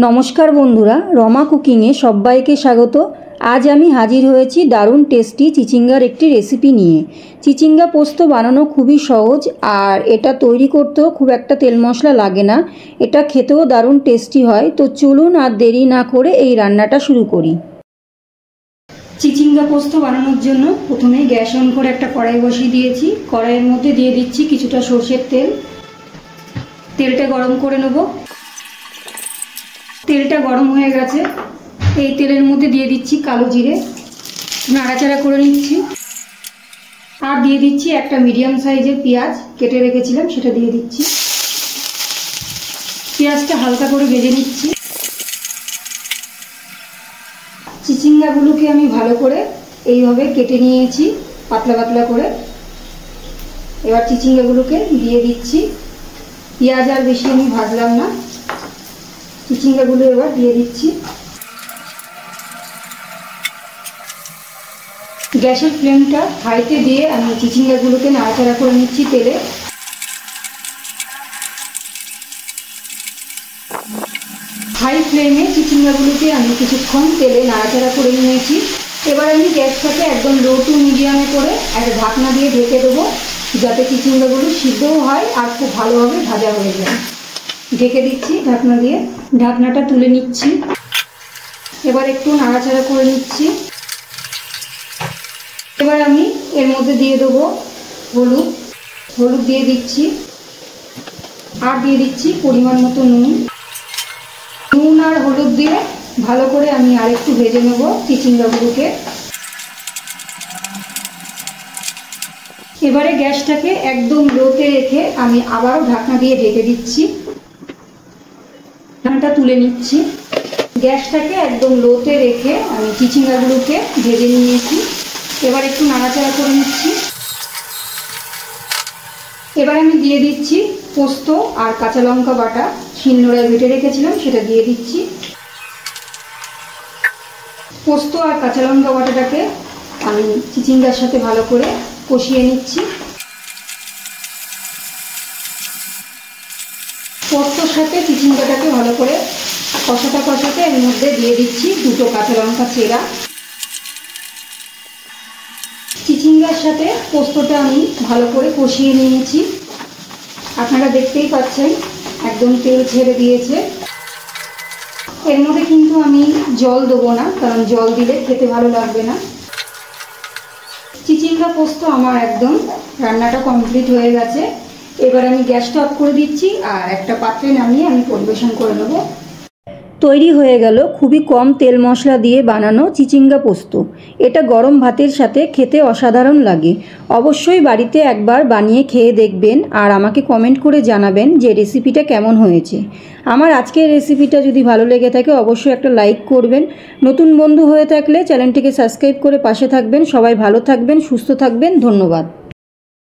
নমস্কার বন্ধুরা, রমা কুকিংয়ে সবাইকে স্বাগত। আজ আমি হাজির হয়েছি দারুণ টেস্টি চিচিঙ্গার একটি রেসিপি নিয়ে। চিচিঙ্গা পোস্ত বানানো খুবই সহজ, আর এটা তৈরি করতেও খুব একটা তেল মশলা লাগে না। এটা খেতেও দারুণ টেস্টি হয়। তো চলুন আর দেরি না করে এই রান্নাটা শুরু করি। চিচিঙ্গা পোস্ত বানানোর জন্য প্রথমেই গ্যাস অন করে একটা কড়াই বসিয়ে দিয়েছি। কড়াইয়ের মধ্যে দিয়ে দিচ্ছি কিছুটা সর্ষের তেল। তেলটা গরম করে নেব। তেলটা গরম হয়ে গেছে। এই তেলের মধ্যে দিয়ে দিচ্ছি কালো জিরে, নাড়াচাড়া করে নিচ্ছি। আর দিয়ে দিচ্ছি একটা মিডিয়াম সাইজের পেঁয়াজ কেটে রেখেছিলাম, সেটা দিয়ে দিচ্ছি। পেঁয়াজটা হালকা করে ভেজে নিচ্ছি। চিচিঙ্গাগুলোকে আমি ভালো করে এইভাবে কেটে নিয়েছি, পাতলা পাতলা করে। এবার চিচিঙ্গাগুলোকে দিয়ে দিচ্ছি। পেঁয়াজ আর বেশি আমি ভাজলাম না, চিচিঙ্গাগুলো এবার দিয়ে দিচ্ছি। গ্যাসের ফ্লেমটা হাইতে দিয়ে আমি চিচিঙ্গাগুলোকে নাড়াচাড়া করে নিচ্ছি তেলে। হাই ফ্লেমে চিচিঙ্গাগুলোকে আমি কিছুক্ষণ তেলে নাড়াচাড়া করে নিয়েছি। এবার আমি গ্যাসটাকে একদম লো টু মিডিয়ামে করে একটা ঢাকনা দিয়ে ঢেকে দেবো, যাতে চিচিঙ্গাগুলো সিদ্ধও হয় আর খুব ভালোভাবে ভাজা হয়ে যায়। ঢেকে দিচ্ছি ঢাকনা দিয়ে। ঢাকনাটা তুলে নিচ্ছি। এবার একটু নাড়াচাড়া করে নিচ্ছি। এবার আমি এর মধ্যে দিয়ে দেবো হলুদ দিয়ে দিচ্ছি। আর দিয়ে দিচ্ছি পরিমাণ মতো নুন আর হলুদ দিয়ে ভালো করে আমি আরেকটু ভেজে নেব চিচিঙ্গাগুলোকে। এবারে গ্যাসটাকে একদম লোতে রেখে আমি আবারও ঢাকনা দিয়ে ঢেকে দিচ্ছি। ঢাকনাটা তুলে নিচ্ছি। গ্যাসটাকে একদম লোতে রেখে আমি চিচিঙ্গাগুলোকে ভেজে নিয়েছি। এবার একটু নাড়াচাড়া করে নিচ্ছি। এবার আমি দিয়ে দিচ্ছি পোস্ত আর কাঁচা লঙ্কা বাটা, শিলনোড়ায় বেটে রেখেছিলাম, সেটা দিয়ে দিচ্ছি। পোস্ত আর কাঁচা লঙ্কা বাটাটাকে আমি চিচিঙ্গার সাথে ভালো করে কষিয়ে নিচ্ছি। পোস্তর সাথে চিচিঙ্গাটাকে ভালো করে কষাতে এর মধ্যে দিয়ে দিচ্ছি দুটো কাঁচা লঙ্কা চেরা। চিচিঙ্গার সাথে পোস্তটা আমি ভালো করে কষিয়ে নিয়েছি। আপনারা দেখতেই পাচ্ছেন একদম তেল ছেড়ে দিয়েছে। এর মধ্যে কিন্তু আমি জল দেবো না, কারণ জল দিলে খেতে ভালো লাগবে না। চিচিঙ্গা পোস্ত আমার একদম রান্নাটা কমপ্লিট হয়ে গেছে। এবার আমি গ্যাসটা অফ করে দিচ্ছি আর একটা পাত্রে নামিয়ে আমি পরিবেশন করে নেব। তৈরি হয়ে গেল খুবই কম তেল মশলা দিয়ে বানানো চিচিঙ্গা পোস্ত। এটা গরম ভাতের সাথে খেতে অসাধারণ লাগে। অবশ্যই বাড়িতে একবার বানিয়ে খেয়ে দেখবেন আর আমাকে কমেন্ট করে জানাবেন যে রেসিপিটা কেমন হয়েছে। আমার আজকের রেসিপিটা যদি ভালো লেগে থাকে অবশ্যই একটা লাইক করবেন। নতুন বন্ধু হয়ে থাকলে চ্যানেলটিকে সাবস্ক্রাইব করে পাশে থাকবেন। সবাই ভালো থাকবেন, সুস্থ থাকবেন। ধন্যবাদ।